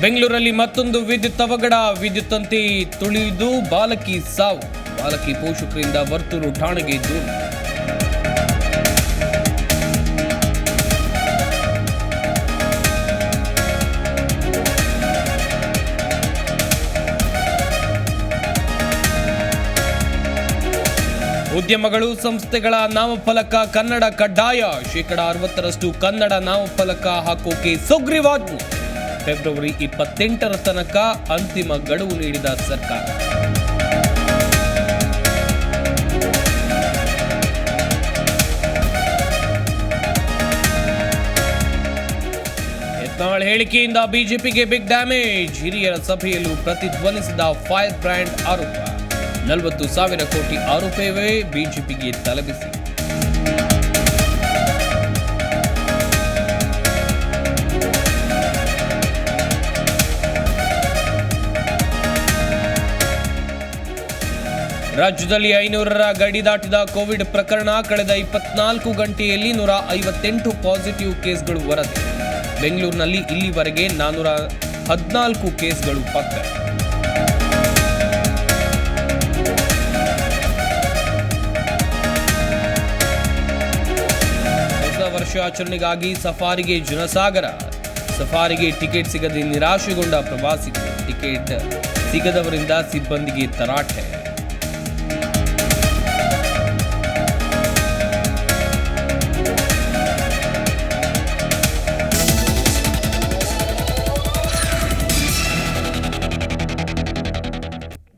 ಬೆಂಗಳೂರಲ್ಲಿ ಮತ್ತೊಂದು ವಿದ್ಯುತ್ ಅವಘಡ. ವಿದ್ಯುತ್ ತಂತಿ ತುಳಿದು ಬಾಲಕಿ ಸಾವು. ಬಾಲಕಿ ಪೋಷಕರಿಂದ ವರ್ತೂರು ಠಾಣೆಗೆ ದೂರು. ಉದ್ಯಮಗಳು ಸಂಸ್ಥೆಗಳ ನಾಮಫಲಕ ಕನ್ನಡ ಕಡ್ಡಾಯ. 60% ಕನ್ನಡ ನಾಮಫಲಕ ಹಾಕೋಕೆ ಸುಗ್ರೀವಾಜ್ಞೆ. ಫೆಬ್ರವರಿ 28ರ ತನಕ ಅಂತಿಮ ಗಡುವು ನೀಡಿದ ಸರ್ಕಾರ. ಯತ್ನಾಳ್ ಹೇಳಿಕೆಯಿಂದ ಬಿಜೆಪಿಗೆ ಬಿಗ್ ಡ್ಯಾಮೇಜ್. ಹಿರಿಯರ ಸಭೆಯಲ್ಲೂ ಪ್ರತಿಧ್ವನಿಸಿದ ಫೈರ್ ಬ್ರ್ಯಾಂಡ್ ಆರೋಪ. 40,000 ಕೋಟಿ ಆರೋಪವೇ ಬಿಜೆಪಿಗೆ ತಲೆಬಿಸಿ. ರಾಜ್ಯದಲ್ಲಿ 500ರ ಗಡಿ ದಾಟಿದ ಕೋವಿಡ್ ಪ್ರಕರಣ. ಕಳೆದ 24 ಗಂಟೆಯಲ್ಲಿ 158 ಪಾಸಿಟಿವ್ ಕೇಸ್ಗಳು ವರದಿ. ಬೆಂಗಳೂರಿನಲ್ಲಿ ಇಲ್ಲಿವರೆಗೆ 414 ಕೇಸ್ಗಳು ಪತ್ತೆ. ಹೊಸ ವರ್ಷಾಚರಣೆಗಾಗಿ ಸಫಾರಿಗೆ ಜನಸಾಗರ. ಸಫಾರಿಗೆ ಟಿಕೆಟ್ ಸಿಗದೆ ನಿರಾಶೆಗೊಂಡ ಪ್ರವಾಸಿಗರು. ಟಿಕೆಟ್ ಸಿಗದವರಿಂದ ಸಿಬ್ಬಂದಿಗೆ ತರಾಟೆ.